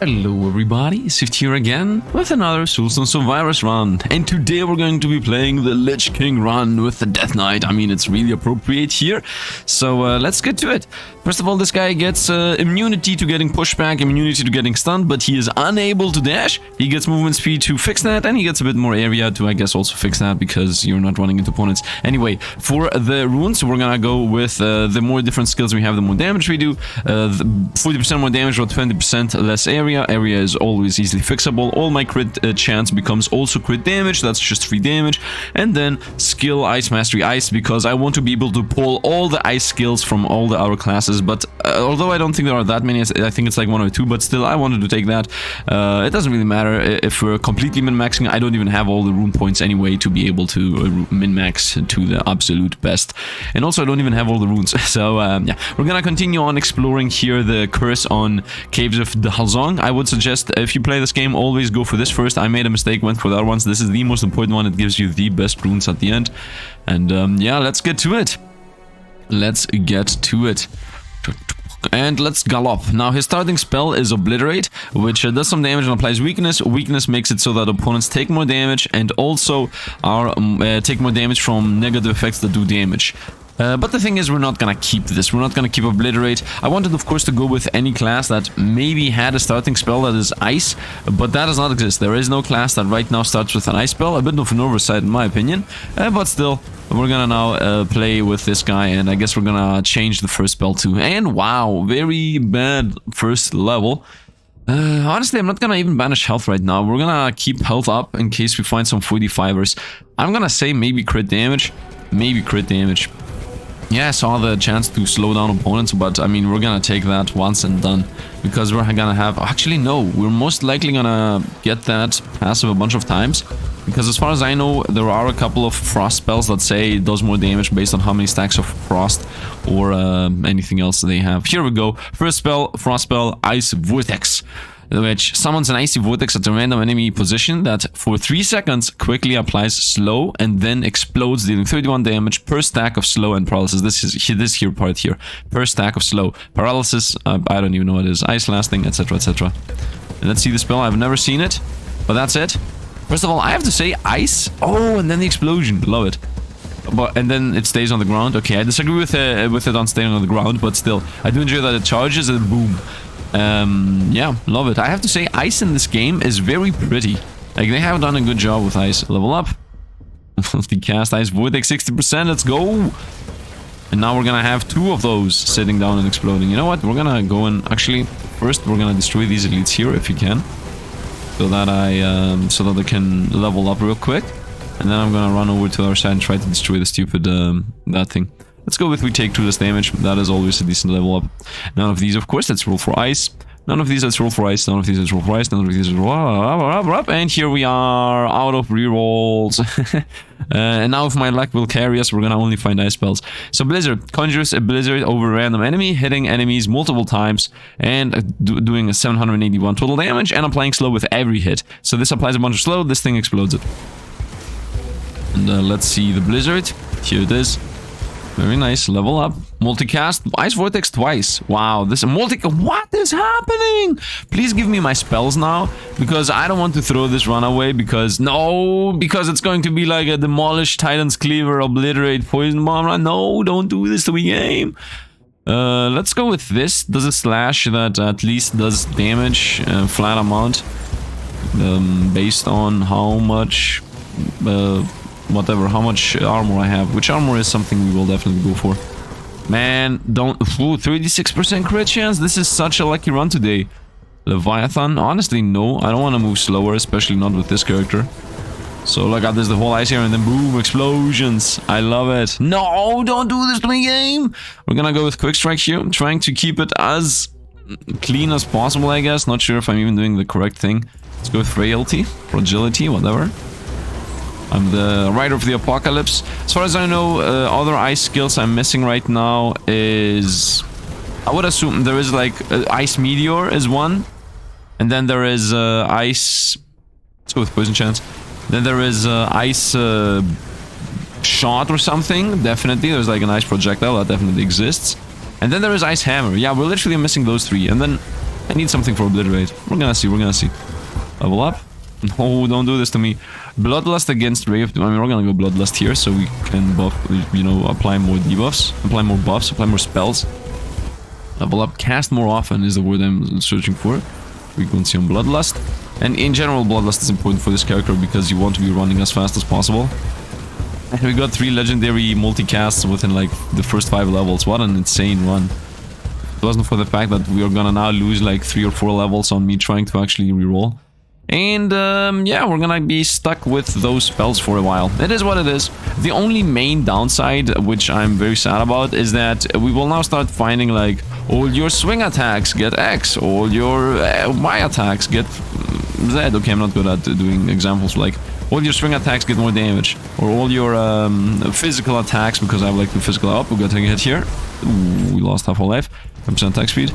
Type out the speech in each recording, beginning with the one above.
Hello everybody, Sifd here again with another Soulstone Survivors run, and today we're going to be playing the Lich King run with the Death Knight. I mean, it's really appropriate here, so let's get to it. First of all, this guy gets immunity to getting pushback, immunity to getting stunned, but he is unable to dash. He gets movement speed to fix that, and he gets a bit more area to, I guess, also fix that, because you're not running into opponents. Anyway, for the runes, we're gonna go with the more different skills we have, the more damage we do. 40% more damage or 20% less area. Area is always easily fixable. All my crit chance becomes also crit damage. That's just 3 damage. And then skill Ice Mastery Ice, because I want to be able to pull all the ice skills from all the other classes. But although I don't think there are that many, I think it's like 1 or 2, but still I wanted to take that. It doesn't really matter if we're completely min-maxing. I don't even have all the rune points anyway to be able to min-max to the absolute best. And also I don't even have all the runes. So yeah, we're gonna continue on exploring here the curse on Caves of the Halzong. I would suggest, if you play this game, always go for this first. I made a mistake, went for the other ones. This is the most important one. It gives you the best runes at the end. And yeah, let's get to it. Let's get to it. And let's gallop. Now, his starting spell is Obliterate, which does some damage and applies weakness. Weakness makes it so that opponents take more damage and also are take more damage from negative effects that do damage. But the thing is, we're not gonna keep this. We're not gonna keep Obliterate. I wanted, of course, to go with any class that maybe had a starting spell that is Ice, but that does not exist. There is no class that right now starts with an Ice spell. A bit of an oversight, in my opinion. But still, we're gonna now play with this guy, and I guess we're gonna change the first spell too. And wow, very bad first level. Honestly, I'm not gonna even banish health right now. We're gonna keep health up in case we find some 45ers. I'm gonna say maybe crit damage. Maybe crit damage. Yeah, I saw the chance to slow down opponents, but I mean, we're gonna take that once and done. Because we're gonna have... Actually, no. We're most likely gonna get that passive a bunch of times. Because as far as I know, there are a couple of frost spells that say it does more damage based on how many stacks of frost or anything else they have. Here we go. First spell, frost spell, Ice Vortex, which summons an icy vortex at a random enemy position that for 3 seconds quickly applies slow and then explodes, dealing 31 damage per stack of slow and paralysis. This here part here, per stack of slow. Paralysis, I don't even know what it is. Ice lasting, etc, etc. Let's see the spell. I've never seen it, but that's it. First of all, I have to say ice. Oh, and then the explosion. Love it. But and then it stays on the ground. Okay, I disagree with it on staying on the ground, but still, I do enjoy that it charges and boom. Yeah, love it. I have to say, ice in this game is very pretty. Like, they have done a good job with ice. Level up. The cast Ice Vortex 60%, let's go! And now we're gonna have 2 of those sitting down and exploding. You know what? We're gonna go and... Actually, first we're gonna destroy these elites here, if you can. So that I can level up real quick. And then I'm gonna run over to the other side and try to destroy the stupid, that thing. Let's go with we take 2 less damage. That is always a decent level up. None of these, of course. Let's roll for ice. None of these, let's roll for ice. None of these, let's roll for ice. None of these, let's roll up. And here we are, out of rerolls. And now if my luck will carry us, we're gonna only find ice spells. So Blizzard conjures a blizzard over a random enemy, hitting enemies multiple times and doing a 781 total damage and applying slow with every hit. So this applies a bunch of slow, this thing explodes it. And let's see the blizzard. Here it is. Very nice, level up. Multicast, Ice Vortex twice. Wow, this what is happening? Please give me my spells now, because I don't want to throw this run away, because it's going to be like a Demolish, Titan's Cleaver, Obliterate, Poison Bomb run. No, don't do this to the game. Let's go with this. Does a slash that at least does damage, flat amount, based on how much... whatever, how much armor I have. Which armor is something we will definitely go for. Man, don't... Ooh, 36% crit chance? This is such a lucky run today. Leviathan? Honestly, no. I don't want to move slower, especially not with this character. So, look at this, the whole ice here, and then boom, explosions. I love it. No, don't do this to me, game! We're gonna go with Quick Strike here. I'm trying to keep it as clean as possible, I guess. Not sure if I'm even doing the correct thing. Let's go with Frailty, Fragility, whatever. I'm the Rider of the Apocalypse. As far as I know, other ice skills I'm missing right now is... I would assume there is like Ice Meteor is one. And then there is Ice... Let's go with Poison Chance. Then there is Ice Shot or something. Definitely, there's like an Ice Projectile that definitely exists. And then there is Ice Hammer. Yeah, we're literally missing those 3. And then I need something for obliterate. We're gonna see, we're gonna see. Level up. No, don't do this to me. Bloodlust against Ray of Doom. I mean, we're gonna go Bloodlust here so we can buff, you know, apply more debuffs, apply more buffs, apply more spells. Level up. Cast more often is the word I'm searching for. Frequency on Bloodlust. And in general, Bloodlust is important for this character because you want to be running as fast as possible. And we got 3 legendary multicasts within like the first 5 levels. What an insane run. If it wasn't for the fact that we are gonna now lose like 3 or 4 levels on me trying to actually reroll. And yeah, we're gonna be stuck with those spells for a while. It is what it is. The only main downside, which I'm very sad about, is that we will now start finding like all your swing attacks get X, all your Y attacks get Z. Okay, I'm not good at doing examples like all your swing attacks get more damage, or all your physical attacks, because I have like the physical up. We're gonna take a hit here. Ooh, we lost half our life. 10% attack speed.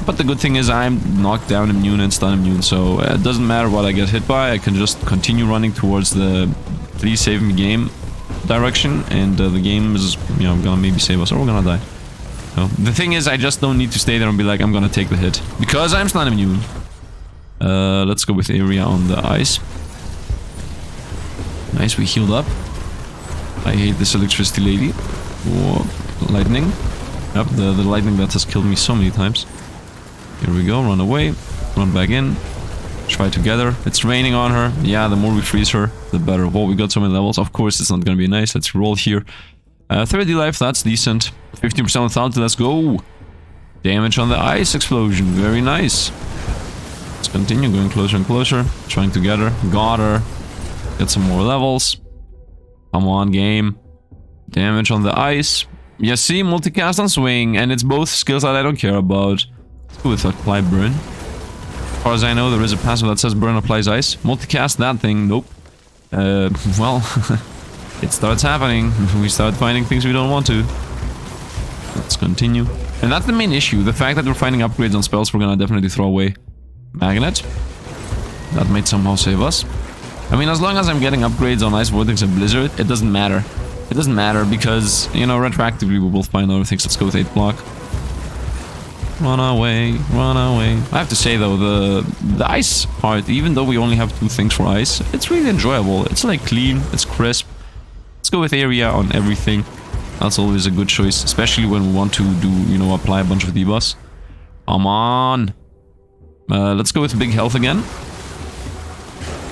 But the good thing is I'm knocked down immune and stun immune, so it doesn't matter what I get hit by, I can just continue running towards the please save me game direction, and the game is, you know, gonna maybe save us, or we're gonna die. So, the thing is, I just don't need to stay there and be like, I'm gonna take the hit, because I'm stun immune. Let's go with area on the ice. Nice, we healed up. I hate this electricity lady. Whoa, lightning. Yep, the lightning that has killed me so many times. Here we go, run away, run back in, try together. It's raining on her. Yeah, the more we freeze her, the better. Whoa, we got so many levels. Of course, it's not gonna be nice. Let's roll here. 30 life, that's decent. 15% lethality, let's go. Damage on the ice explosion, very nice. Let's continue going closer and closer, trying together. Got her. Get some more levels. Come on, game. Damage on the ice. You see, multicast on swing, and it's both skills that I don't care about. With apply burn. As far as I know, there is a passive that says burn applies ice. Multicast that thing, nope. Well, it starts happening. We start finding things we don't want to. Let's continue. And that's the main issue. The fact that we're finding upgrades on spells we're gonna definitely throw away. Magnet. That might somehow save us. I mean, as long as I'm getting upgrades on Ice, Vortex, and Blizzard, it doesn't matter. It doesn't matter because, you know, retroactively we will find other things. Let's go with 8 block. Run away, run away. I have to say though, the ice part, even though we only have 2 things for ice, it's really enjoyable. It's like clean, it's crisp. Let's go with area on everything. That's always a good choice, especially when we want to do, you know, apply a bunch of debuffs. Come on. Let's go with big health again.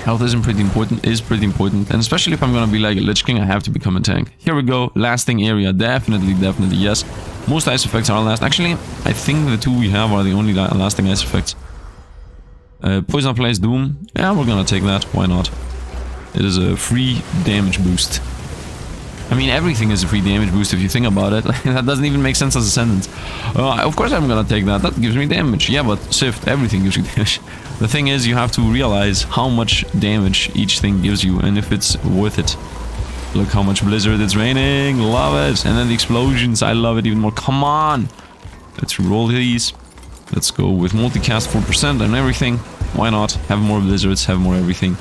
Health is pretty important, and especially if I'm gonna be like a Lich King, I have to become a tank. Here we go, lasting area, definitely, yes. Most ice effects are last. Actually, I think the 2 we have are the only lasting ice effects. Poison applies Doom. Yeah, we're gonna take that. Why not? It is a free damage boost. I mean, everything is a free damage boost if you think about it. That doesn't even make sense as a sentence. Of course I'm gonna take that. That gives me damage. Yeah, but Sifd, everything gives you damage. The thing is, you have to realize how much damage each thing gives you and if it's worth it. Look how much Blizzard it's raining. Love it. And then the explosions. I love it even more. Come on. Let's roll these. Let's go with multicast 4% and everything. Why not? Have more Blizzards, have more everything.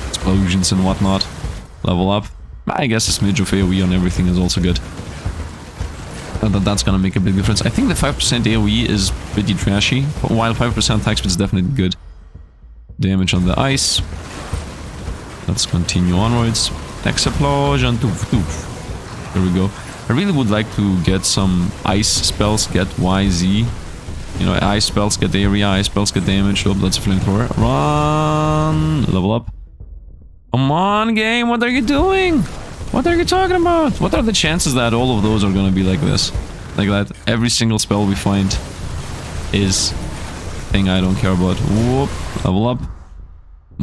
Explosions and whatnot. Level up. I guess a smidge of AoE on everything is also good. That's gonna make a big difference. I think the 5% AoE is pretty trashy, while 5% attack speed is definitely good. Damage on the ice. Let's continue onwards. Explosion. Doof, doof. There we go. I really would like to get some ice spells, get YZ. You know, ice spells get area, ice spells get damage. Oh, that's a flamethrower. Run! Level up. Come on, game, what are you doing? What are you talking about? What are the chances that all of those are gonna be like this? Like that every single spell we find is thing I don't care about. Whoop, level up.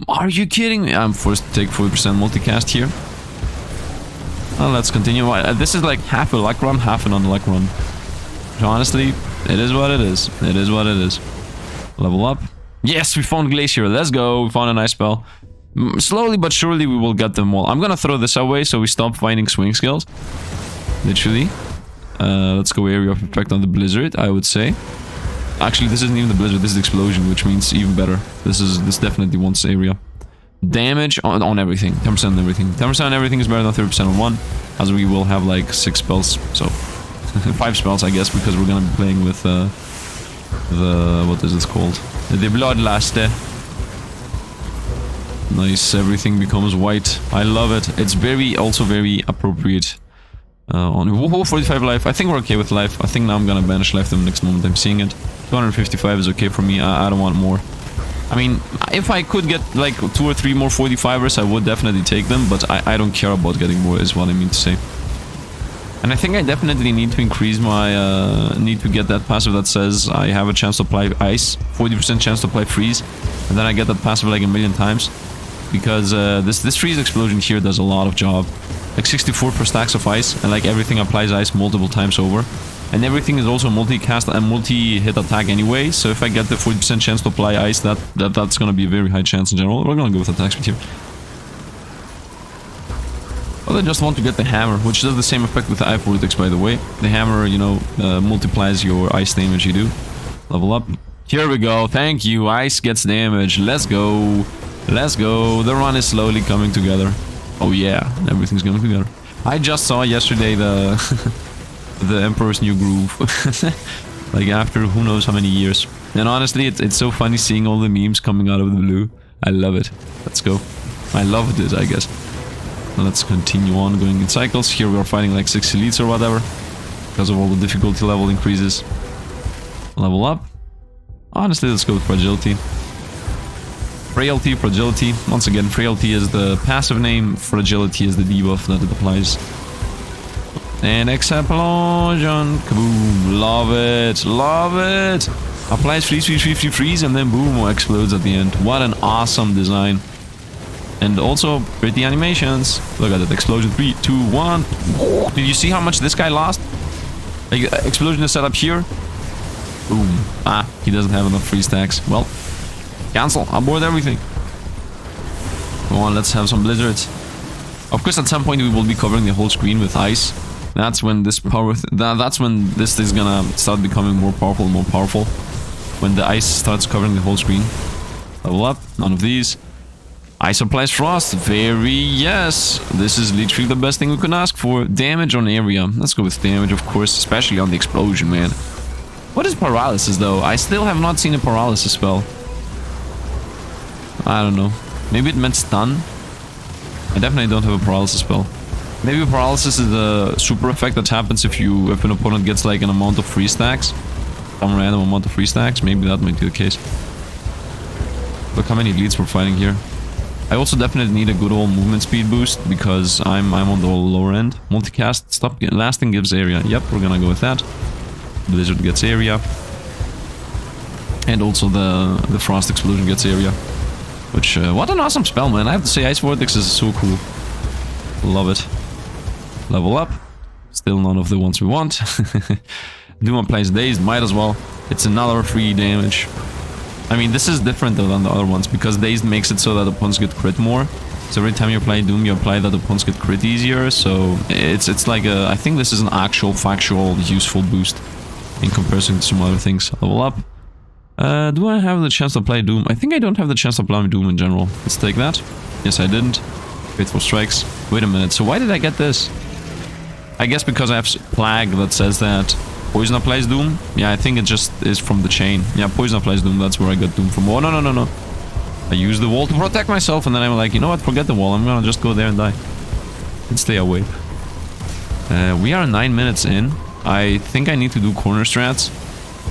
Are you kidding me? I'm forced to take 40% multicast here. Well, let's continue. This is like half a luck run, half an unluck run. So honestly, it is what it is. It is what it is. Level up. Yes, we found Glacier. Let's go. We found a nice spell. Slowly but surely we will get them all. I'm gonna throw this away so we stop finding swing skills. Literally. Let's go area of effect on the Blizzard, I would say. Actually, this isn't even the Blizzard, this is the Explosion, which means even better. This definitely wants area. Damage on everything. 10% on everything. 10% on everything is better than 30% on one, as we will have like 6 spells, so 5 spells I guess, because we're gonna be playing with what is this called? The bloodluster. Nice, everything becomes white. I love it. It's also very appropriate. On 45 life. I think we're okay with life. I think now I'm gonna banish life the next moment I'm seeing it. 255 is okay for me. I don't want more. I mean, if I could get like 2 or 3 more 45ers, I would definitely take them, but I don't care about getting more, is what I mean to say. And I think I definitely need to increase my, need to get that passive that says I have a chance to apply ice, 40% chance to apply freeze, and then I get that passive like a million times. Because this freeze explosion here does a lot of job. Like 64 per stacks of ice, and like everything applies ice multiple times over. And everything is also multi-cast and multi-hit attack anyway, so if I get the 40% chance to apply ice, that's gonna be a very high chance in general. We're gonna go with attack speed here. Well, I just want to get the hammer, which does the same effect with the eye vortex, by the way. The hammer, you know, multiplies your ice damage you do. Level up. Here we go, thank you, ice gets damage, let's go. Let's go, the run is slowly coming together. Oh yeah, everything's coming together. I just saw yesterday the the Emperor's New Groove. Like after who knows how many years. And honestly, it's so funny seeing all the memes coming out of the blue. I love it. Let's go. I love this, I guess. Let's continue on going in cycles. Here we are fighting like 6 elites or whatever. Because of all the difficulty level increases. Level up. Honestly, let's go with fragility. Frailty, fragility. Once again, frailty is the passive name, fragility is the debuff that it applies. And explosion, kaboom, love it, love it. Applies freeze, freeze, freeze, freeze, freeze, and then boom, explodes at the end. What an awesome design. And also, pretty animations. Look at that, explosion, 3, 2, 1. Did you see how much this guy lost? Like, explosion is set up here. Boom. Ah, he doesn't have enough freeze stacks. Well, cancel, abort everything. Come on, let's have some blizzards. Of course, at some point we will be covering the whole screen with ice. That's when this power, that's when this is gonna start becoming more powerful and more powerful. When the ice starts covering the whole screen. Level up, none of these. Ice applies frost, very yes. This is literally the best thing we could ask for. Damage on area, let's go with damage of course, especially on the explosion, man. What is paralysis though? I still have not seen a paralysis spell. I don't know. Maybe it meant stun. I definitely don't have a paralysis spell. Maybe paralysis is the super effect that happens if an opponent gets like an amount of free stacks. Some random amount of free stacks. Maybe that might be the case. Look how many elites we're fighting here. I also definitely need a good old movement speed boost because I'm on the lower end. Multicast, stop lasting gives area. Yep, we're gonna go with that. Blizzard gets area. And also the frost explosion gets area. Which, what an awesome spell, man. I have to say, Ice Vortex is so cool. Love it. Level up. Still none of the ones we want. Doom applies Dazed, might as well. It's another free damage. I mean, this is different than the other ones, because Dazed makes it so that opponents get crit more. So every time you apply Doom, you apply that opponents get crit easier. So it's like a... I think this is an actual, factual, useful boost in comparison to some other things. Level up. Do I have the chance to apply Doom? I think I don't have the chance to apply Doom in general. Let's take that. Yes, I didn't. Faithful Strikes. Wait a minute, so why did I get this? I guess because I have Plague that says that Poison applies Doom. Yeah, I think it just is from the chain. Yeah, Poison applies Doom, that's where I got Doom from. Oh, no. I used the wall to protect myself, and then I'm like, you know what, forget the wall, I'm gonna just go there and die. And stay away. We are 9 minutes in. I think I need to do corner strats,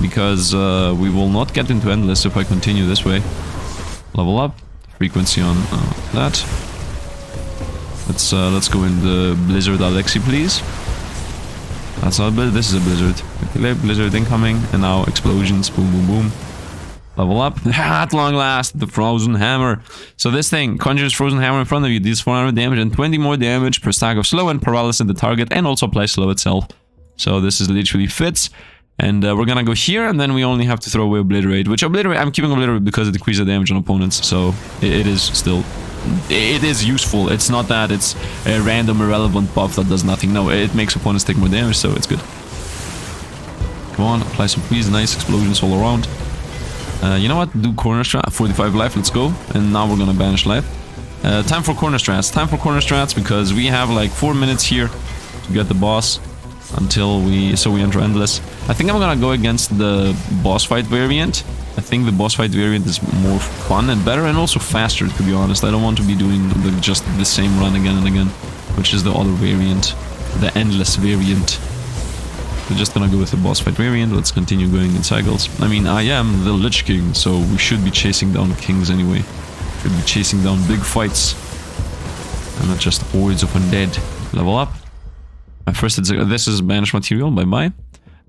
because we will not get into Endless if I continue this way. Level up. Frequency on that. Let's go in the Blizzard Alexi, please. That's not a blizzard, this is a blizzard. Okay, blizzard incoming, and now explosions, boom, boom, boom. Level up. At long last, the Frozen Hammer. So this thing conjures Frozen Hammer in front of you, deals 400 damage and 20 more damage per stack of slow and paralysis in the target, and also applies slow itself. So this is literally fits. And we're gonna go here, and then we only have to throw away Obliterate, which Obliterate, I'm keeping Obliterate because it decreases the damage on opponents, so it is still... It is useful. It's not that it's a random irrelevant buff that does nothing. No, it makes opponents take more damage, so it's good. Come on, apply some freeze, nice explosions all around. You know what? Do corner strat, 45 life, let's go. And now we're gonna banish life. Time for corner strats. Time for corner strats because we have like 4 minutes here to get the boss until we enter Endless. I think I'm gonna go against the boss fight variant. I think the boss fight variant is more fun and better and also faster, to be honest. I don't want to be doing just the same run again and again, which is the other variant, the endless variant. We're just gonna go with the boss fight variant. Let's continue going in cycles. I mean, I am the Lich King, so we should be chasing down kings anyway. Should be chasing down big fights. And not just hordes of undead. Level up. My first hits this is banished material, bye-bye.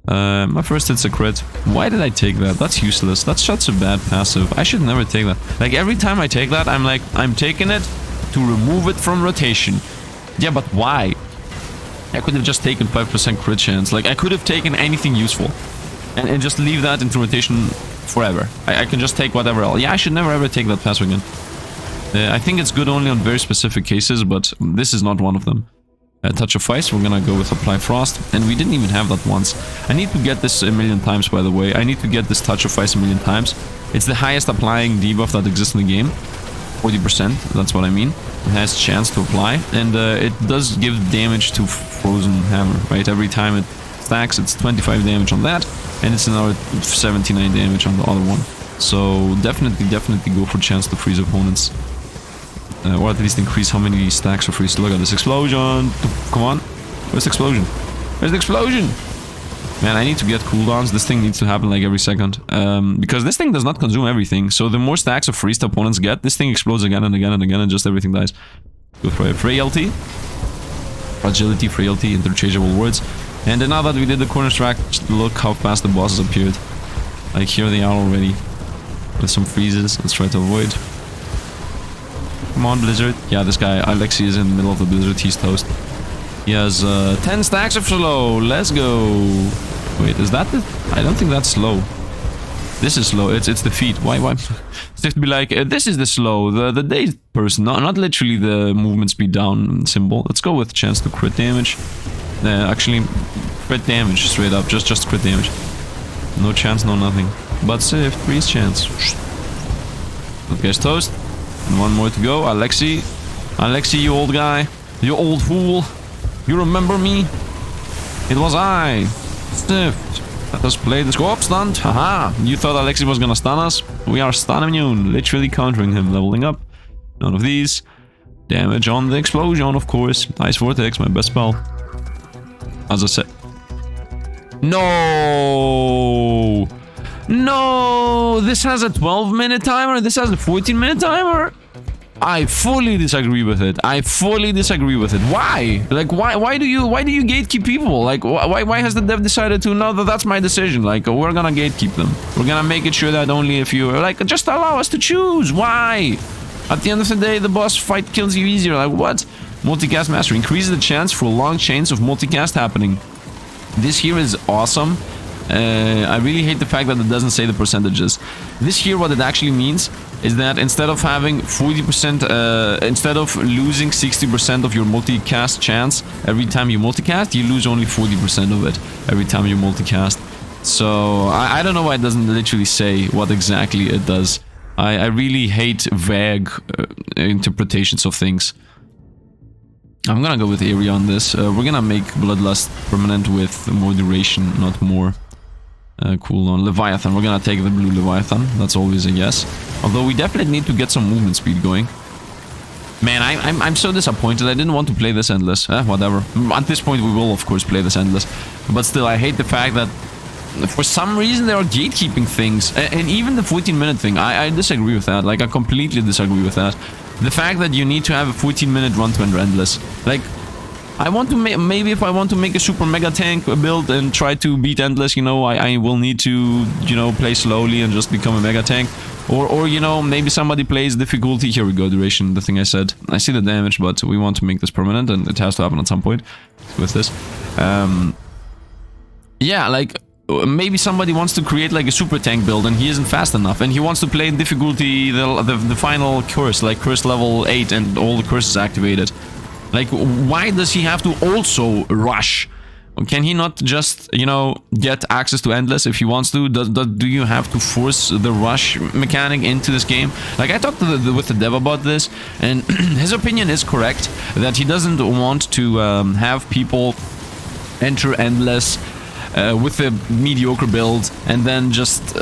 My first hits a crit. Why did I take that? That's useless. That's such a bad passive. I should never take that. Like, every time I take that, I'm like, I'm taking it to remove it from rotation. Yeah, but why? I could have just taken 5% crit chance. Like, I could have taken anything useful. And just leave that into rotation forever. I can just take whatever else. Yeah, I should never ever take that passive again. I think it's good only on very specific cases, but this is not one of them. Touch of Ice, we're gonna go with Apply Frost. And we didn't even have that once. I need to get this a million times, by the way. I need to get this Touch of Ice a million times. It's the highest applying debuff that exists in the game. 40%, that's what I mean. It has chance to apply, and it does give damage to Frozen Hammer, right? Every time it stacks, it's 25 damage on that, and it's another 79 damage on the other one. So definitely go for chance to freeze opponents. Or at least increase how many stacks are freeze. Look at this explosion! Come on! Where's the explosion? Where's the explosion? Man, I need to get cooldowns. This thing needs to happen like every second. Because this thing does not consume everything. So the more stacks of freeze the opponents get, this thing explodes again and again and again, and just everything dies. Go for it. Frailty. Fragility, frailty, interchangeable words. And then now that we did the corner track, just look how fast the bosses appeared. Like, here they are already. With some freezes. Let's try to avoid. Come on, Blizzard. Yeah, this guy, Alexi, is in the middle of the Blizzard. He's toast. He has 10 stacks of slow. Let's go. Wait, is that the... I don't think that's slow. This is slow. It's the feet. Why? Sifd be like, this is the slow. The dazed person. Not literally the movement speed down symbol. Let's go with chance to crit damage. Actually, crit damage straight up. Just crit damage. No chance, no nothing. But Sifd, freeze chance. That guy's toast. And one more to go. Alexi. Alexi, you old guy. You old fool. You remember me? It was I. Sifd. Let us play the scope stunt. Haha. You thought Alexi was gonna stun us? We are stun immune. Literally countering him. Leveling up. None of these. Damage on the explosion, of course. Ice vortex, my best spell. As I said. No! No! This has a 12-minute timer. This has a 14-minute timer. I fully disagree with it. I fully disagree with it. Why? Like, why do you gatekeep people? Like, why has the dev decided to, no, that's my decision. Like, we're gonna gatekeep them. We're gonna make it sure that only if you, like, just allow us to choose. Why? At the end of the day, the boss fight kills you easier. Like, what? Multicast mastery increases the chance for long chains of multicast happening. This here is awesome. I really hate the fact that it doesn't say the percentages. This here, what it actually means is that instead of having 40%, instead of losing 60% of your multicast chance every time you multicast, you lose only 40% of it every time you multicast. So I don't know why it doesn't literally say what exactly it does. I really hate vague interpretations of things. I'm gonna go with area on this. We're gonna make Bloodlust permanent with more duration, not more. Cooldown. Leviathan. We're gonna take the blue Leviathan. That's always a yes. Although we definitely need to get some movement speed going. Man, I'm so disappointed. I didn't want to play this endless. Whatever. At this point, we will, of course, play this endless. But still, I hate the fact that for some reason there are gatekeeping things. And even the 14-minute thing, I disagree with that. Like, I completely disagree with that. The fact that you need to have a 14-minute run to enter endless. Like, I want to maybe if I want to make a super mega tank build and try to beat endless, you know, I will need to, you know, play slowly and just become a mega tank. Or you know, maybe somebody plays difficulty. Here we go, duration, the thing I said. I see the damage, but we want to make this permanent and it has to happen at some point with this. Yeah, like, maybe somebody wants to create like a super tank build and he isn't fast enough and he wants to play in difficulty the final curse, like curse level 8 and all the curses activated. Like, why does he have to also rush? Can he not just, you know, get access to endless if he wants to? Do you have to force the rush mechanic into this game? Like, I talked with the dev about this, and his opinion is correct, that he doesn't want to have people enter endless with a mediocre build, and then just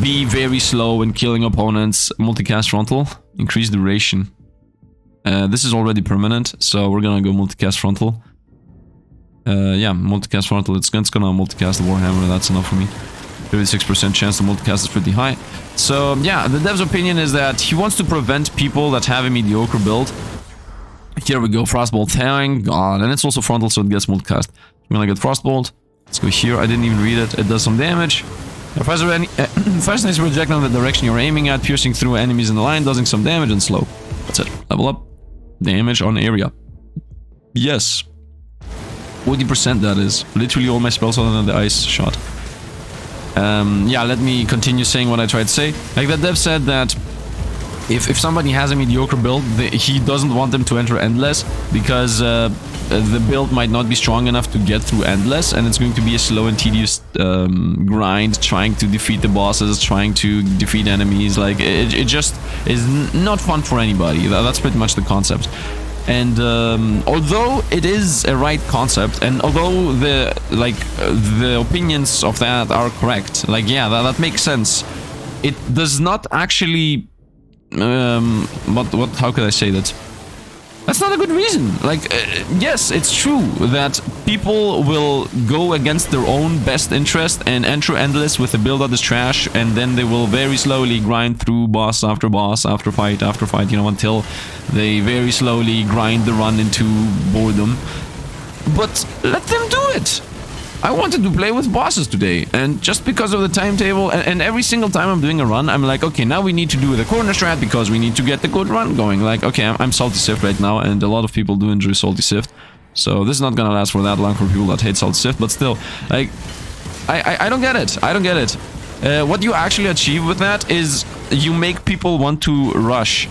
be very slow in killing opponents. Multicast frontal, increase duration. This is already permanent, so we're gonna go multicast frontal. Yeah, multicast frontal. It's gonna multicast the Warhammer. That's enough for me. 36% chance to multicast is pretty high. So yeah, the dev's opinion is that he wants to prevent people that have a mediocre build. Here we go, Frostbolt, thank God, and it's also frontal, so it gets multicast. I'm gonna get Frostbolt. Let's go here. I didn't even read it. It does some damage. Fascinates projectile in the direction you're aiming at, piercing through enemies in the line, doing some damage and slow. That's it. Level up. Damage on area. Yes. 40% that is. Literally all my spells other than the ice shot. Yeah, let me continue saying what I tried to say. Like that dev said that if somebody has a mediocre build, he doesn't want them to enter Endless because the build might not be strong enough to get through Endless, and it's going to be a slow and tedious grind trying to defeat the bosses, trying to defeat enemies. Like it just is not fun for anybody. That's pretty much the concept. And although it is a right concept, and although the opinions of that are correct, like yeah, that makes sense, it does not actually how could I say that? That's not a good reason. Like, yes, it's true that people will go against their own best interest and enter Endless with a build that is trash, and then they will very slowly grind through boss after fight after fight, you know, until they very slowly grind the run into boredom. But let them do it! I wanted to play with bosses today, and just because of the timetable, and every single time I'm doing a run, I'm like, okay, now we need to do the corner strat because we need to get the good run going. Like, okay, I'm Salty Sifd right now, and a lot of people do enjoy Salty Sifd, so this is not gonna last for that long for people that hate Salty Sifd, but still, like, I don't get it. I don't get it. What you actually achieve with that is you make people want to rush.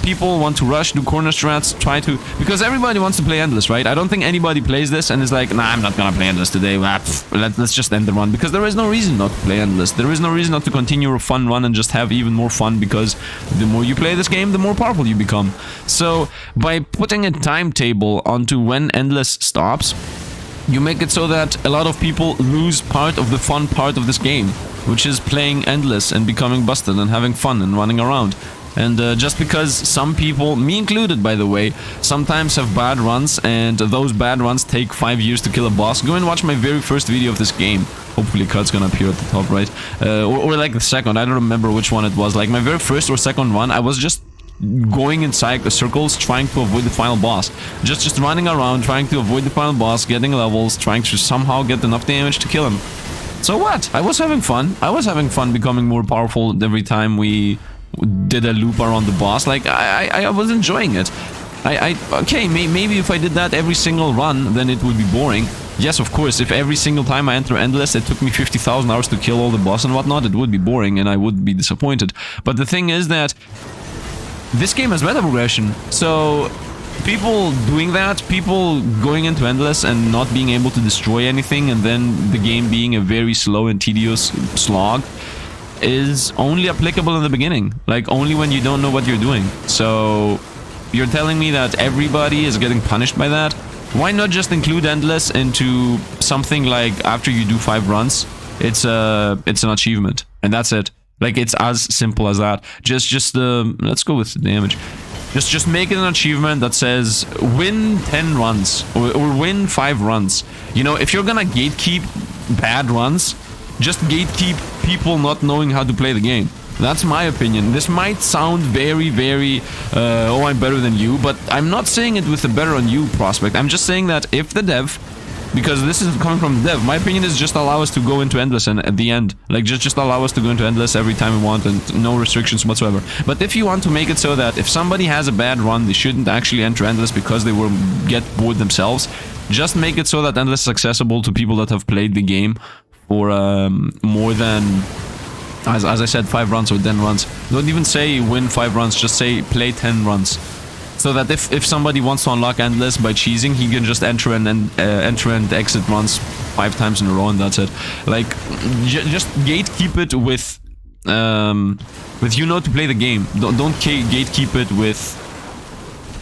People want to rush, do corner strats, try to... Because everybody wants to play Endless, right? I don't think anybody plays this and is like, nah, I'm not gonna play Endless today. Let's just end the run. Because there is no reason not to play Endless. There is no reason not to continue a fun run and just have even more fun, because the more you play this game, the more powerful you become. So, by putting a timetable onto when Endless stops, you make it so that a lot of people lose part of the fun part of this game, which is playing Endless and becoming busted and having fun and running around. And just because some people, me included by the way, sometimes have bad runs, and those bad runs take 5 years to kill a boss, go and watch my very first video of this game. Hopefully card's gonna appear at the top right. Or like the second, I don't remember which one it was. Like my very first or second run, I was just going in circles trying to avoid the final boss. Just running around, trying to avoid the final boss, getting levels, trying to somehow get enough damage to kill him. So what? I was having fun. I was having fun becoming more powerful every time we did a loop around the boss. Like, I was enjoying it. Okay, maybe if I did that every single run, then it would be boring. Yes, of course, if every single time I enter Endless, it took me 50,000 hours to kill all the boss and whatnot, it would be boring and I would be disappointed. But the thing is that this game has meta progression, so people doing that, people going into Endless and not being able to destroy anything, and then the game being a very slow and tedious slog, is only applicable in the beginning. Like, only when you don't know what you're doing. So, you're telling me that everybody is getting punished by that? Why not just include Endless into something like, after you do 5 runs, it's an achievement, and that's it. Like, it's as simple as that. Let's go with the damage. Just make it an achievement that says, win 10 runs, or win 5 runs. You know, if you're gonna gatekeep bad runs, just gatekeep people not knowing how to play the game. That's my opinion. This might sound very, oh, I'm better than you, but I'm not saying it with a better on you prospect. I'm just saying that if the dev, because this is coming from the dev, my opinion is just allow us to go into Endless and at the end. Like, just allow us to go into Endless every time we want and no restrictions whatsoever. But if you want to make it so that if somebody has a bad run, they shouldn't actually enter Endless because they will get bored themselves, just make it so that Endless is accessible to people that have played the game for more than, as I said, 5 runs or 10 runs. Don't even say win 5 runs, just say play 10 runs. So that if somebody wants to unlock Endless by cheesing, he can just enter and exit runs 5 times in a row, and that's it. Like, just gatekeep it with you know to play the game. Don't gatekeep it with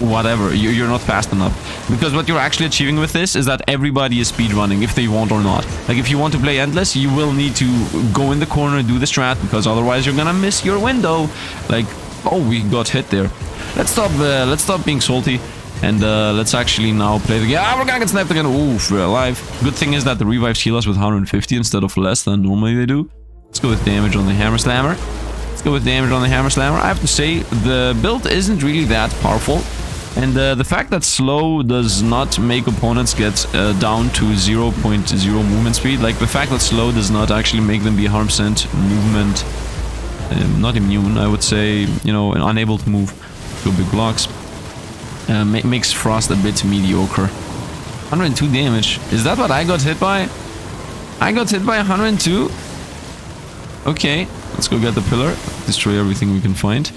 whatever, you're not fast enough. Because what you're actually achieving with this is that everybody is speedrunning, if they want or not. Like, if you want to play endless, you will need to go in the corner and do the strat, because otherwise you're gonna miss your window. Like, oh, we got hit there. Let's stop being salty. And let's actually now play the game. Ah, we're gonna get sniped again. Oof, we're alive. Good thing is that the revives heal us with 150 instead of less than normally they do. Let's go with damage on the Hammer Slammer. Let's go with damage on the Hammer Slammer. I have to say, the build isn't really that powerful. And the fact that slow does not make opponents get down to 0.0 movement speed. Like, the fact that slow does not actually make them be 100% movement... not immune, I would say, you know, unable to move to big blocks. Makes Frost a bit mediocre. 102 damage. Is that what I got hit by? I got hit by 102? Okay, let's go get the pillar. Destroy everything we can find.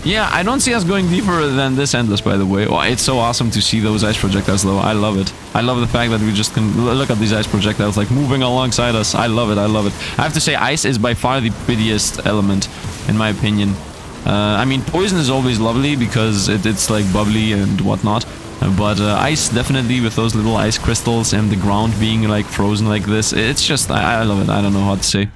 Yeah, I don't see us going deeper than this endless, by the way. Oh, it's so awesome to see those ice projectiles, though. I love it. I love the fact that we just can look at these ice projectiles, like, moving alongside us. I love it, I love it. I have to say, ice is by far the prettiest element, in my opinion. I mean, poison is always lovely because it's like bubbly and whatnot. But ice, definitely, with those little ice crystals and the ground being like frozen like this, it's just, I love it. I don't know how to say.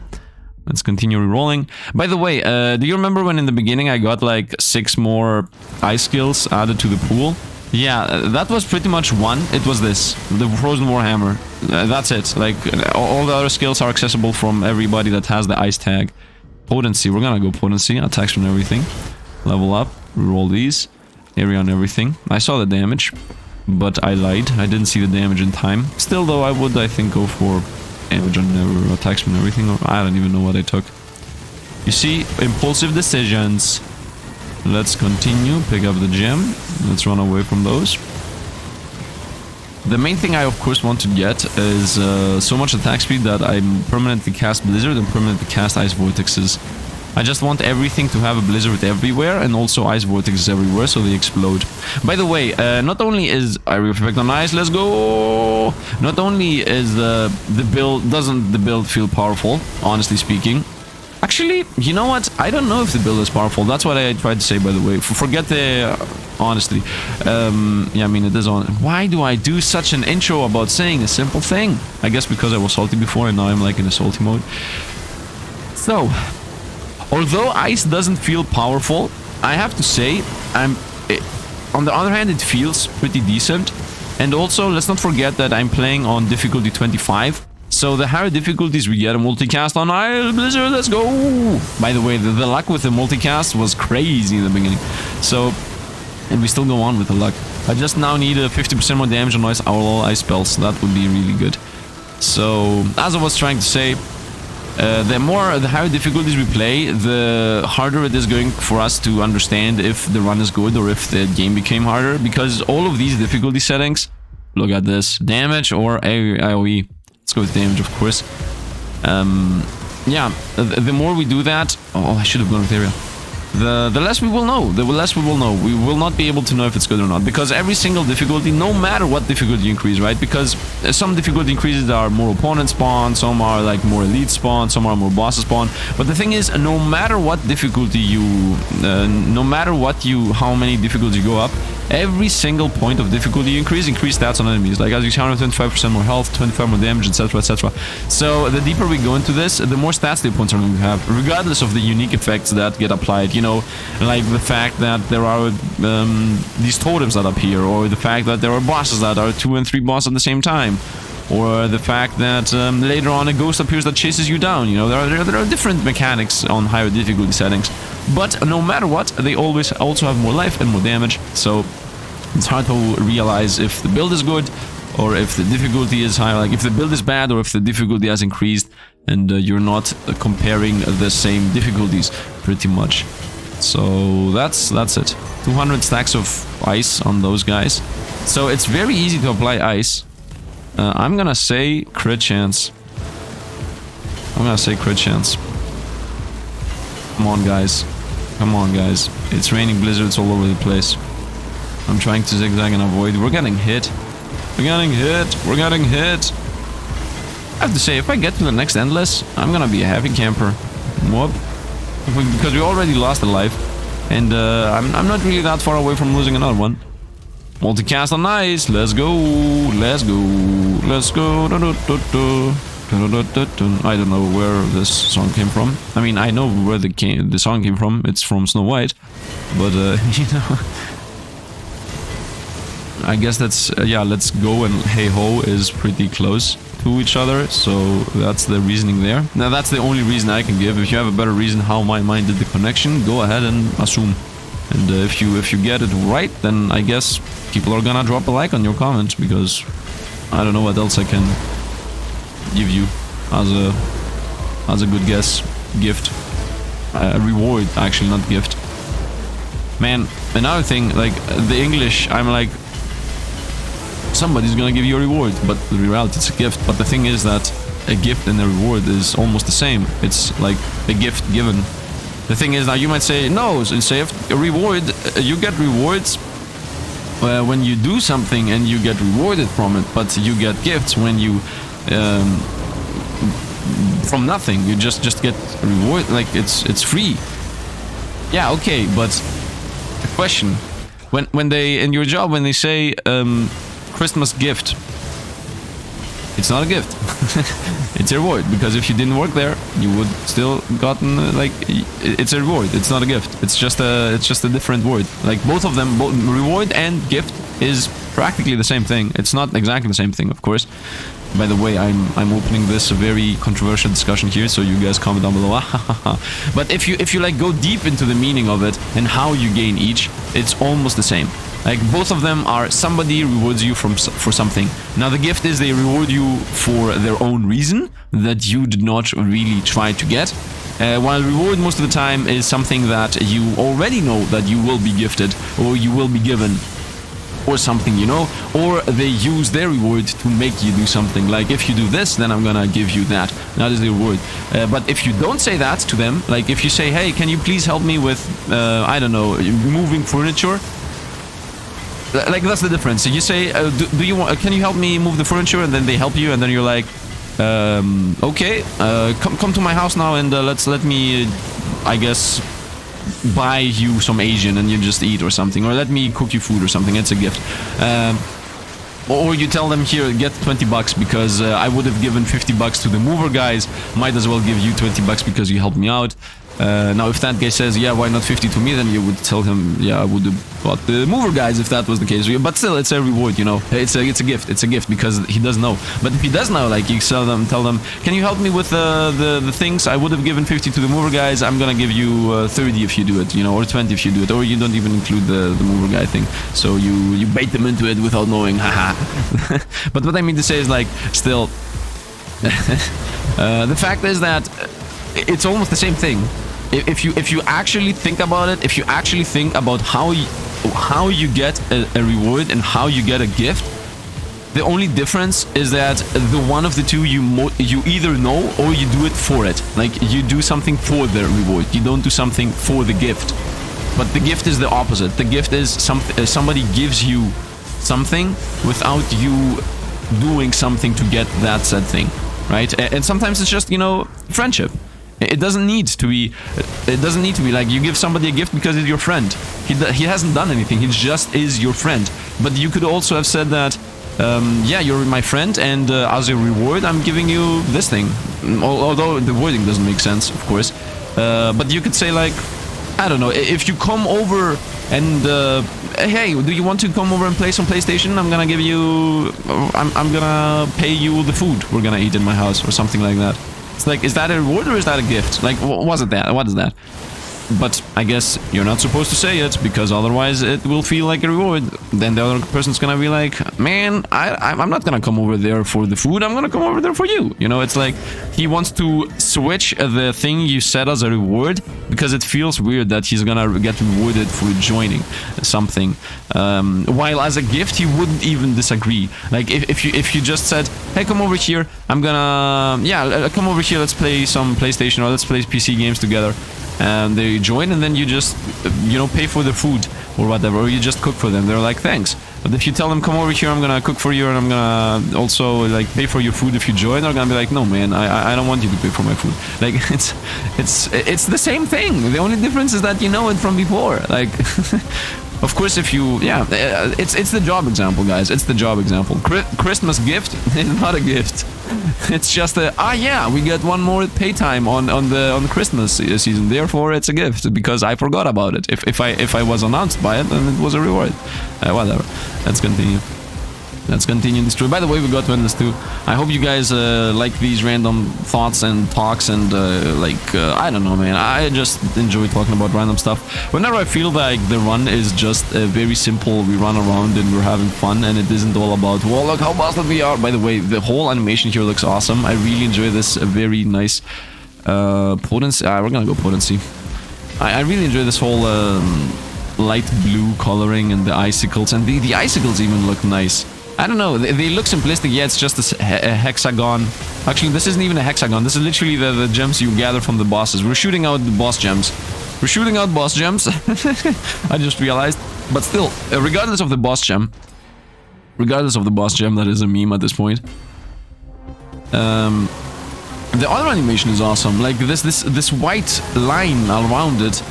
Let's continue rolling. By the way, do you remember when in the beginning I got like 6 more ice skills added to the pool? Yeah, that was pretty much one. It was this, the Frozen Warhammer. That's it. Like, all the other skills are accessible from everybody that has the ice tag. Potency, we're gonna go potency, attacks from everything. Level up, reroll these. Area on everything. I saw the damage, but I lied. I didn't see the damage in time. Still though, I would, I think, go for damage on attacks from everything, or I don't even know what I took. You see, impulsive decisions. Let's continue, pick up the gem. Let's run away from those. The main thing I of course want to get is so much attack speed that I permanently cast Blizzard and permanently cast Ice Vortexes. I just want everything to have a Blizzard everywhere and also Ice Vortexes everywhere so they explode. By the way, not only is Area of Effect on Ice, let's go! Not only is doesn't the build feel powerful, honestly speaking. Actually, you know what? I don't know if the build is powerful. That's what I tried to say, by the way. Forget the... honestly. Yeah, I mean, it is on... Why do I do such an intro about saying a simple thing? I guess because I was salty before and now I'm like in a salty mode. So, although ice doesn't feel powerful, I have to say, on the other hand, it feels pretty decent. And also, let's not forget that I'm playing on difficulty 25. So the higher difficulties we get a multicast on Ice Blizzard, let's go! By the way, the luck with the multicast was crazy in the beginning. So, and we still go on with the luck. I just now need a 50% more damage on all ice spells. That would be really good. So, as I was trying to say, the higher difficulties we play, the harder it is going for us to understand if the run is good or if the game became harder. Because all of these difficulty settings, look at this, damage or AoE. Let's go with damage, of course. Yeah, the more we do that... Oh, I should have gone with area. The less we will know. The less we will know. We will not be able to know if it's good or not. Because every single difficulty, no matter what difficulty you increase, right? Because some difficulty increases are more opponent spawn, some are like more elite spawn, some are more boss spawn. But the thing is, no matter what difficulty you... how many difficulties you go up, every single point of difficulty you increase stats on enemies. Like, as you see, 125% more health, 25 more damage, etc, etc. So, the deeper we go into this, the more stats the opponents are going to have, regardless of the unique effects that get applied. You know, like the fact that there are these totems that appear, or the fact that there are bosses that are 2 and 3 bosses at the same time, or the fact that later on a ghost appears that chases you down. You know, there are different mechanics on higher difficulty settings. But no matter what, they always also have more life and more damage, so it's hard to realize if the build is good or if the difficulty is high, like if the build is bad or if the difficulty has increased and you're not comparing the same difficulties pretty much. So that's it. 200 stacks of ice on those guys. So it's very easy to apply ice. I'm gonna say crit chance. I'm gonna say crit chance. Come on, guys. Come on, guys. It's raining blizzards all over the place. I'm trying to zigzag and avoid. We're getting hit. We're getting hit. We're getting hit. I have to say, if I get to the next endless, I'm gonna be a happy camper. Whoop. Because we already lost a life. And I'm not really that far away from losing another one. Multicast on nice. Let's go. Let's go. Let's go. I don't know where this song came from. I mean, I know where the song came from. It's from Snow White. But, you know... I guess that's... yeah, let's go and hey ho is pretty close to each other. So that's the reasoning there. Now, that's the only reason I can give. If you have a better reason how my mind did the connection, go ahead and assume. And if you get it right, then I guess people are gonna drop a like on your comment, because I don't know what else I can give you as a good guess. Gift. Reward, actually, not gift. Man, another thing, like, the English, I'm like, somebody's gonna give you a reward, but in reality it's a gift. But the thing is that a gift and a reward is almost the same. It's like a gift given. The thing is, now you might say, no, say a reward, you get rewards when you do something and you get rewarded from it, but you get gifts when you from nothing. You just get a reward, like it's free. Yeah, okay, but the question, when they in your job, when they say Christmas gift, it's not a gift. It's a reward, because if you didn't work there, you would still gotten like it's a reward. It's not a gift. It's just a different word. Like both of them, both reward and gift is practically the same thing. It's not exactly the same thing, of course. By the way, I'm opening this very controversial discussion here, so you guys comment down below. But if you like go deep into the meaning of it and how you gain each, it's almost the same. Like both of them are somebody rewards you for something. Now the gift is they reward you for their own reason that you did not really try to get. While reward most of the time is something that you already know that you will be gifted or you will be given. Or something, you know, or they use their reward to make you do something. Like, if you do this, then I'm gonna give you that. That is the reward. But if you don't say that to them, like if you say, hey, can you please help me with, I don't know, moving furniture? Like, that's the difference. So you say, do you want? Can you help me move the furniture? And then they help you, and then you're like, okay, come to my house now, and let me, I guess, buy you some Asian and you just eat or something, or let me cook you food or something. It's a gift. Or you tell them, here, get 20 bucks because I would have given 50 bucks to the mover guys, might as well give you 20 bucks because you helped me out. Now if that guy says, yeah, why not 50 to me, then you would tell him, yeah, I would have bought the mover guys if that was the case. But still, it's a reward, you know. It's a gift because he does know. But if he does know, like, you tell them, can you help me with the things? I would have given 50 to the mover guys, I'm gonna give you 30 if you do it, you know, or 20 if you do it, or you don't even include the mover guy thing. So you bait them into it without knowing, haha. But what I mean to say is, like, still, the fact is that it's almost the same thing. If you actually think about it, if you actually think about how you get a reward and how you get a gift, the only difference is that the one of the two you either know or you do it for it. Like, you do something for the reward, you don't do something for the gift. But the gift is the opposite. The gift is somebody gives you something without you doing something to get that said thing, right? And sometimes it's just, you know, friendship. It doesn't need to be like you give somebody a gift because he's your friend. He hasn't done anything, he just is your friend. But you could also have said that, yeah, you're my friend, and as a reward I'm giving you this thing. Although the wording doesn't make sense, of course. But you could say, like, I don't know, if you come over and hey, do you want to come over and play some PlayStation? I'm gonna give you, I'm gonna pay you the food we're gonna eat in my house, or something like that. It's like, is that a reward or is that a gift? Like, what is that? But I guess you're not supposed to say it, because otherwise it will feel like a reward. Then the other person's gonna be like, man, I'm not gonna come over there for the food, I'm gonna come over there for you. You know, it's like he wants to switch the thing you said as a reward, because it feels weird that he's gonna get rewarded for joining something. While as a gift, he wouldn't even disagree. Like, if you just said, hey, come over here, I'm gonna, yeah, come over here, let's play some PlayStation, or let's play PC games together. And they join, and then you just, you know, pay for the food or whatever, or you just cook for them. They're like, thanks. But if you tell them, come over here, I'm gonna cook for you, and I'm gonna also like pay for your food if you join, they're gonna be like, no man, I don't want you to pay for my food. Like it's the same thing. The only difference is that you know it from before. Like of course, if you, yeah, it's the job example, guys. It's the job example. Christmas gift is not a gift. It's just a, yeah, we get one more pay time on the Christmas season. Therefore, it's a gift because I forgot about it. If I was announced by it, then it was a reward. Whatever. Let's continue. Let's continue this story. By the way, we got to end this too. I hope you guys like these random thoughts and talks and I don't know, man. I just enjoy talking about random stuff. Whenever I feel like the run is just very simple, we run around and we're having fun, and it isn't all about, well, look how busted we are. By the way, the whole animation here looks awesome. I really enjoy this very nice potency. We're gonna go potency. I really enjoy this whole light blue coloring and the icicles, and the icicles even look nice. I don't know, they look simplistic. Yeah, it's just a hexagon. Actually, this isn't even a hexagon. This is literally the gems you gather from the bosses. We're shooting out the boss gems. We're shooting out boss gems. I just realized. But still, regardless of the boss gem, that is a meme at this point. The other animation is awesome. Like this white line around it.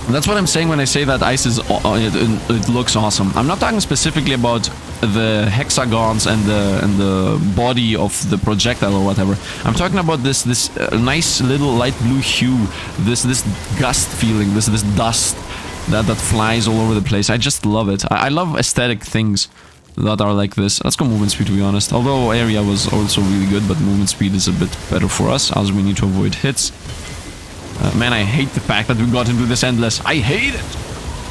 That's what I'm saying when I say that ice is it looks awesome. I'm not talking specifically about the hexagons and the body of the projectile or whatever. I'm talking about this nice little light blue hue, this gust feeling, this dust that flies all over the place. I just love it. I love aesthetic things that are like this. Let's go movement speed, to be honest. Although area was also really good, but movement speed is a bit better for us as we need to avoid hits. Man, I hate the fact that we got into this endless. I hate it.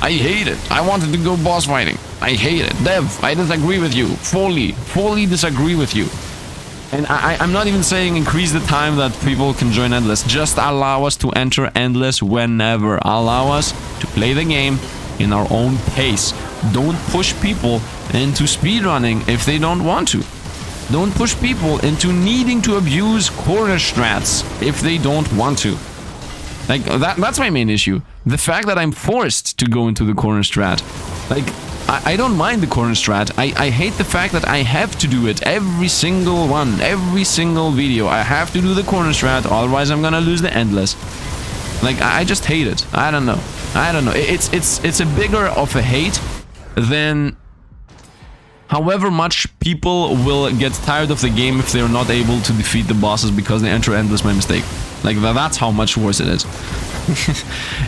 I hate it. I wanted to go boss fighting. I hate it. Dev, I disagree with you. Fully disagree with you. And I'm not even saying increase the time that people can join endless. Just allow us to enter endless whenever. Allow us to play the game in our own pace. Don't push people into speedrunning if they don't want to. Don't push people into needing to abuse corner strats if they don't want to. Like, that's my main issue. The fact that I'm forced to go into the corner strat. Like, I don't mind the corner strat. I hate the fact that I have to do it every single one, every single video. I have to do the corner strat, otherwise I'm gonna lose the endless. Like, I just hate it. I don't know. It's a bigger of a hate than however much people will get tired of the game if they're not able to defeat the bosses because they enter endless by mistake. Like, that's how much worse it is.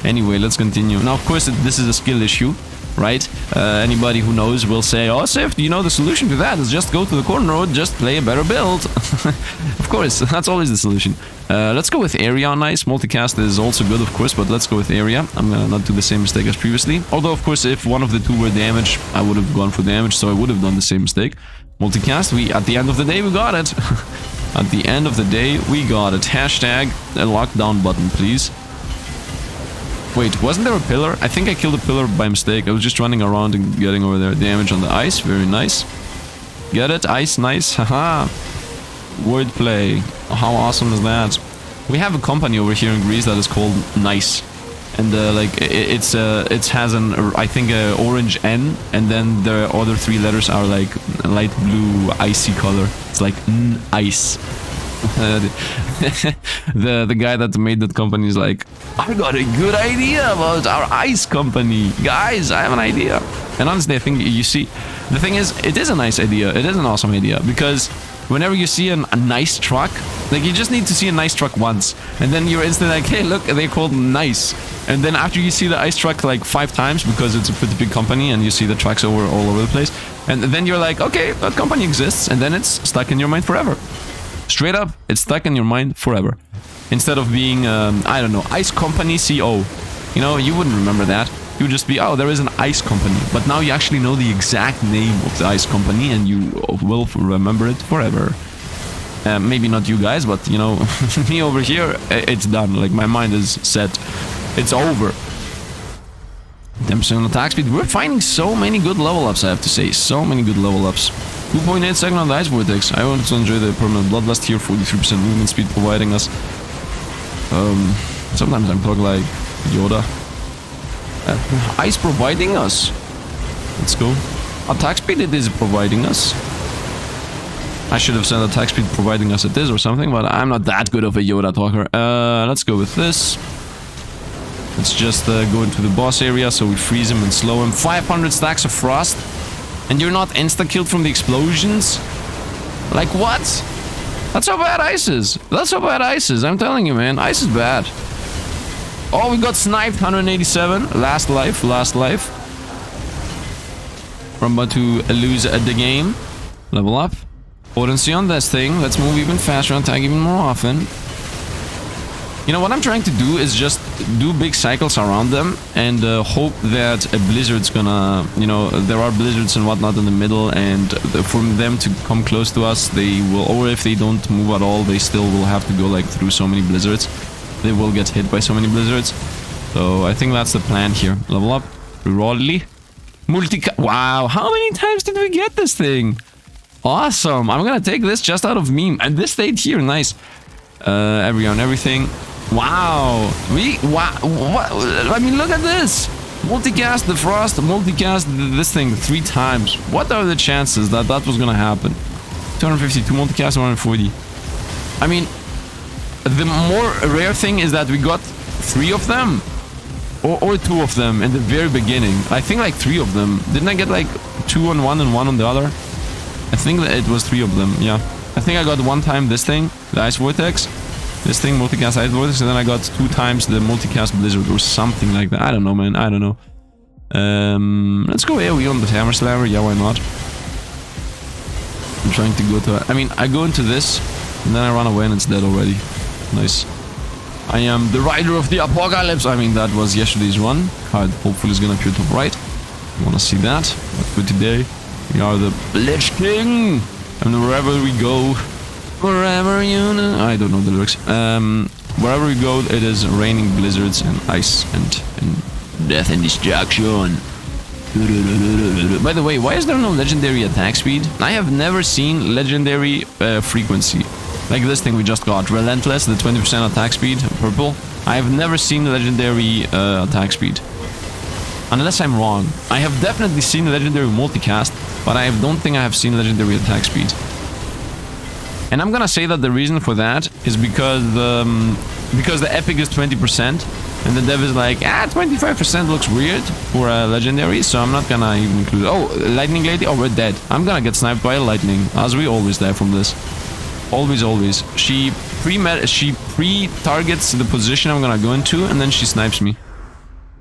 Anyway, let's continue. Now, of course, this is a skill issue, right? Anybody who knows will say, oh, Sifd, you know, the solution to that is just go to the corner road, just play a better build. Of course, that's always the solution. Let's go with area on ice. Multicast is also good, of course, but let's go with area. I'm gonna not do the same mistake as previously. Although, of course, if one of the two were damage, I would have gone for damage, so I would have done the same mistake. Multicast, at the end of the day, we got it. At the end of the day, we got it. Hashtag a lockdown button, please. Wait, wasn't there a pillar? I think I killed a pillar by mistake. I was just running around and getting over there. Damage on the ice, very nice. Get it? Ice, nice. Haha. Wordplay. How awesome is that? We have a company over here in Greece that is called Nice. And it has an, I think, a orange N, and then the other three letters are like light blue icy color. It's like ice. The guy that made that company is like, I got a good idea about our ice company, guys. I have an idea. And honestly, I think you see, the thing is, it is a nice idea. It is an awesome idea because whenever you see a nice truck, like, you just need to see a nice truck once, and then you're instantly like, hey, look, they're called Nice. And then after you see the ice truck like 5 times, because it's a pretty big company and you see the trucks all over the place, and then you're like, okay, that company exists, and then it's stuck in your mind forever. Straight up, it's stuck in your mind forever. Instead of being, I don't know, Ice Company CO. You know, you wouldn't remember that. You would just be, oh, there is an ice company. But now you actually know the exact name of the ice company, and you will remember it forever. Maybe not you guys, but, you know, me over here, it's done. Like, my mind is set. It's over. 10% on attack speed. We're finding so many good level ups, I have to say. So many good level ups. 2.8 second on the ice vortex. I wanted to enjoy the permanent bloodlust here. 43% movement speed providing us. Sometimes I'm talking like Yoda. Ice providing us. Let's go. Attack speed it is providing us. I should have said attack speed providing us it is or something, but I'm not that good of a Yoda talker. Let's go with this. Let's just go into the boss area so we freeze him and slow him. 500 stacks of frost. And you're not insta-killed from the explosions? Like what? That's how bad ice is. That's how bad ice is. I'm telling you, man. Ice is bad. Oh, we got sniped. 187. Last life. Last life. We're about to lose the game. Level up. Potency on this thing. Let's move even faster and attack even more often. You know, what I'm trying to do is just do big cycles around them and hope that a blizzard's gonna, you know, there are blizzards and whatnot in the middle, and for them to come close to us, they will, or if they don't move at all, they still will have to go like through so many blizzards. They will get hit by so many blizzards. So I think that's the plan here. Level up. Reroll. Wow, how many times did we get this thing? Awesome. I'm gonna take this just out of meme. And this stayed here. Nice. Everything. Wow. What? I mean, look at this. Multicast the frost, multicast this thing 3 times. What are the chances that that was gonna happen? 252 multicast, 140. I mean, the more rare thing is that we got 3 of them. Or 2 of them in the very beginning. I think like 3 of them. Didn't I get like 2 on one and 1 on the other? I think that it was 3 of them, yeah. I think I got 1 time this thing, the ice vortex. This thing, multicast ice vortex, and then I got 2 times the multicast blizzard or something like that. I don't know, man. I don't know. Let's go AoE on the hammer slammer. Yeah, why not? I'm trying to go to... I mean, I go into this, and then I run away and it's dead already. Nice. I am the rider of the apocalypse. I mean, that was yesterday's run. Card hopefully is gonna appear top right. You wanna see that? But for today, we are the Lich King. And wherever we go... Wherever you know, I don't know the lyrics. Wherever we go, it is raining blizzards and ice and death and destruction. By the way, why is there no legendary attack speed? I have never seen legendary frequency. Like this thing we just got, Relentless, the 20% attack speed, purple. I have never seen legendary attack speed. Unless I'm wrong. I have definitely seen legendary multicast, but I don't think I have seen legendary attack speed. And I'm gonna say that the reason for that is because the epic is 20% and the dev is like, 25% looks weird for a legendary, so I'm not gonna even include it. Oh, lightning lady, oh, we're dead. I'm gonna get sniped by a lightning, as we always die from this. Always. She pre-targets the position I'm gonna go into, and then she snipes me.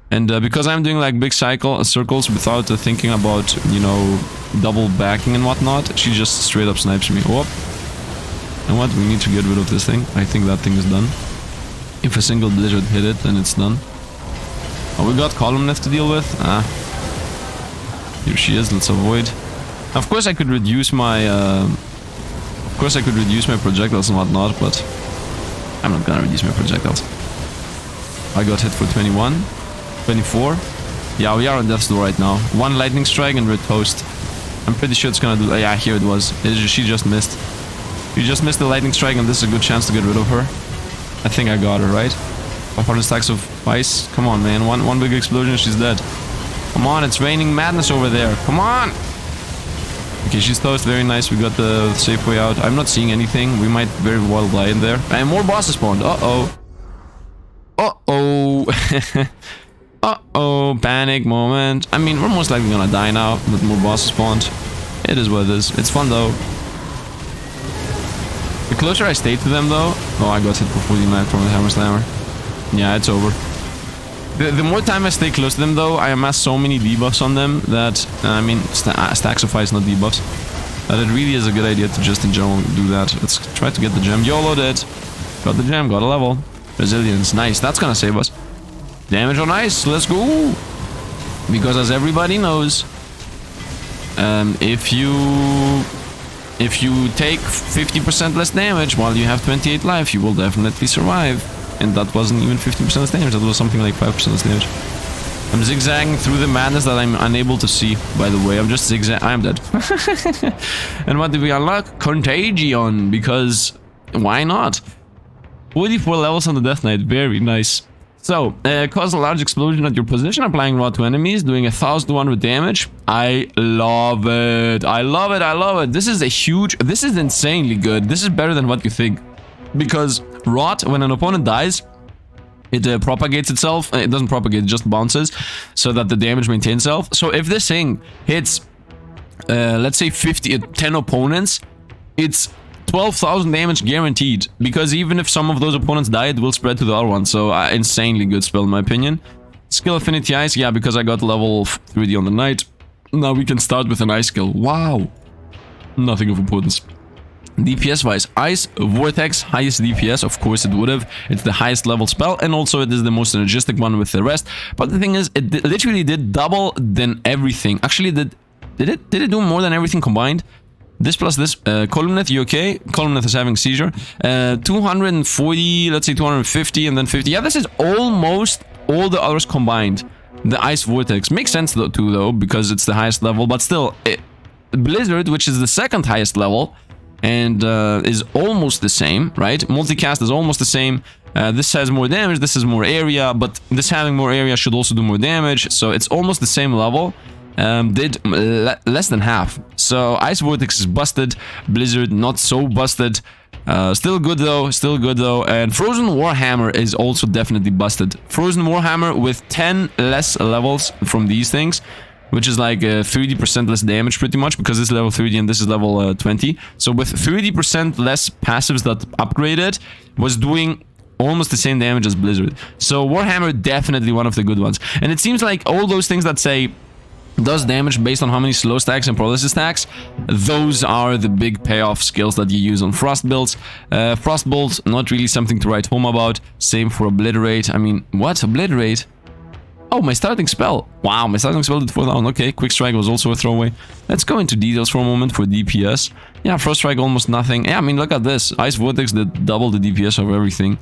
And because I'm doing like big circles without thinking about, you know, double backing and whatnot, she just straight up snipes me. Whoop. And what? We need to get rid of this thing. I think that thing is done. If a single blizzard hit it, then it's done. Oh, we got columneth to deal with. Here she is. Let's avoid. Of course, I could reduce my. Projectiles and whatnot, but I'm not gonna reduce my projectiles. I got hit for 21, 24. Yeah, we are on death's door right now. 1 lightning strike and we're toast. I'm pretty sure it's gonna do. Yeah, here it was. She just missed. You just missed the lightning strike, and this is a good chance to get rid of her. I think I got her, right? 500 stacks of ice. Come on, man. One big explosion, she's dead. Come on, it's raining madness over there. Come on! Okay, she's toast. Very nice. We got the safe way out. I'm not seeing anything. We might very well die in there. And more bosses spawned. Uh-oh. Uh-oh. Uh-oh. Panic moment. I mean, we're most likely gonna die now, but more bosses spawned. It is what it is. It's fun, though. The closer I stay to them, though... Oh, I got hit for 49 from the hammer slammer. Yeah, it's over. The more time I stay close to them, though, I amass so many debuffs on them that... I mean, stacks of ice, not debuffs. That it really is a good idea to just, in general, do that. Let's try to get the gem. YOLO'd it. Got the gem, got a level. Resilience, nice. That's gonna save us. Damage on ice, let's go! Because as everybody knows... If you take 50% less damage while you have 28 life, you will definitely survive. And that wasn't even 50% less damage, that was something like 5% less damage. I'm zigzagging through the madness that I'm unable to see, by the way. I'm just zigzagging. I'm dead. And what did we unlock? Contagion, because why not? 44 levels on the Death Knight, very nice. So, cause a large explosion at your position, applying rot to enemies, doing 1,100 damage. I love it. I love it. I love it. This is this is insanely good. This is better than what you think. Because rot, when an opponent dies, it propagates itself. It doesn't propagate, it just bounces so that the damage maintains itself. So if this thing hits, let's say 10 opponents, it's 12,000 damage guaranteed, because even if some of those opponents die, it will spread to the other one. So insanely good spell in my opinion. Skill affinity ice, yeah, because I got level 3D on the knight. Now we can start with an ice skill. Wow, nothing of importance. DPS wise, ice vortex, highest DPS, of course it would have. It's the highest level spell, and also it is the most synergistic one with the rest. But the thing is, it literally did double than everything. Actually, did it do more than everything combined? This plus this, Columneth, you okay? Columneth is having seizure. 240, let's say 250, and then 50. Yeah, this is almost all the others combined. The Ice Vortex. Makes sense though, too, though, because it's the highest level. But still, Blizzard, which is the second highest level, and is almost the same, right? Multicast is almost the same. This has more damage, this has more area, but this having more area should also do more damage. So it's almost the same level. Did less than half. So Ice Vortex is busted, Blizzard not so busted. Still good though, and Frozen Warhammer is also definitely busted. Frozen Warhammer with 10 less levels from these things, which is like 30% less damage pretty much, because this is level 30 and this is level 20. So with 30% less passives that upgraded, was doing almost the same damage as Blizzard. So Warhammer definitely one of the good ones. And it seems like all those things that say does damage based on how many slow stacks and paralysis stacks, those are the big payoff skills that you use on Frost builds. Frostbolt, not really something to write home about. Same for Obliterate. I mean, what? Obliterate? Oh, my starting spell. Wow, my starting spell did 4,000. Okay, Quick Strike was also a throwaway. Let's go into details for a moment for DPS. Yeah, Frost Strike almost nothing. Yeah, I mean, look at this. Ice Vortex did double the DPS of everything.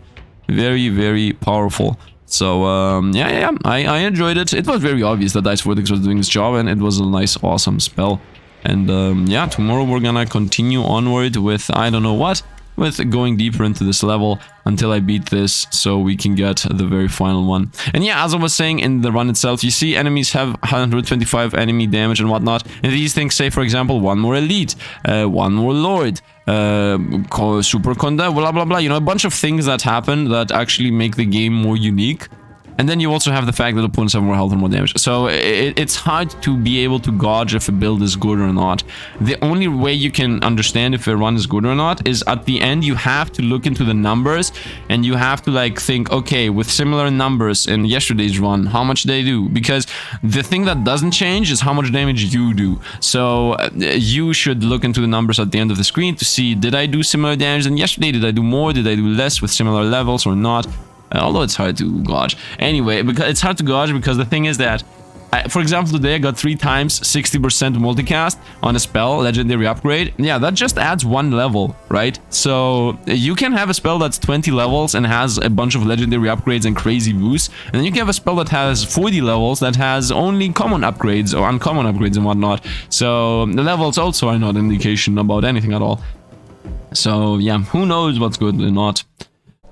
Very, very powerful. So, I enjoyed it. It was very obvious that Ice Vortex was doing its job, and it was a nice, awesome spell. And, yeah, tomorrow we're gonna continue onward with, I don't know what, with going deeper into this level until I beat this, so we can get the very final one. And yeah, as I was saying in the run itself, you see enemies have 125 enemy damage and whatnot, and these things say, for example, one more elite, one more lord, super conda, blah blah blah, you know, a bunch of things that happen that actually make the game more unique. And then you also have the fact that opponents have more health and more damage. So it's hard to be able to gauge if a build is good or not. The only way you can understand if a run is good or not is at the end you have to look into the numbers, and you have to like think, okay, with similar numbers in yesterday's run, how much they do? Because the thing that doesn't change is how much damage you do. So you should look into the numbers at the end of the screen to see, did I do similar damage than yesterday? Did I do more? Did I do less with similar levels or not? Although it's hard to gauge. Anyway, because it's hard to gauge because the thing is that, for example, today I got 3 times 60% multicast on a spell, legendary upgrade. Yeah, that just adds 1 level, right? So you can have a spell that's 20 levels and has a bunch of legendary upgrades and crazy boosts. And then you can have a spell that has 40 levels that has only common upgrades or uncommon upgrades and whatnot. So the levels also are not an indication about anything at all. So yeah, who knows what's good and not.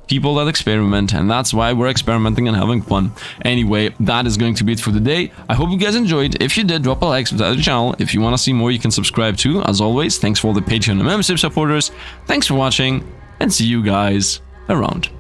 People that experiment, and that's why we're experimenting and having fun. Anyway, that is going to be it for the day. I hope you guys enjoyed. If you did, drop a like, subscribe to the channel. If you want to see more, you can subscribe too. As always, thanks for all the Patreon and membership supporters. Thanks for watching, and see you guys around.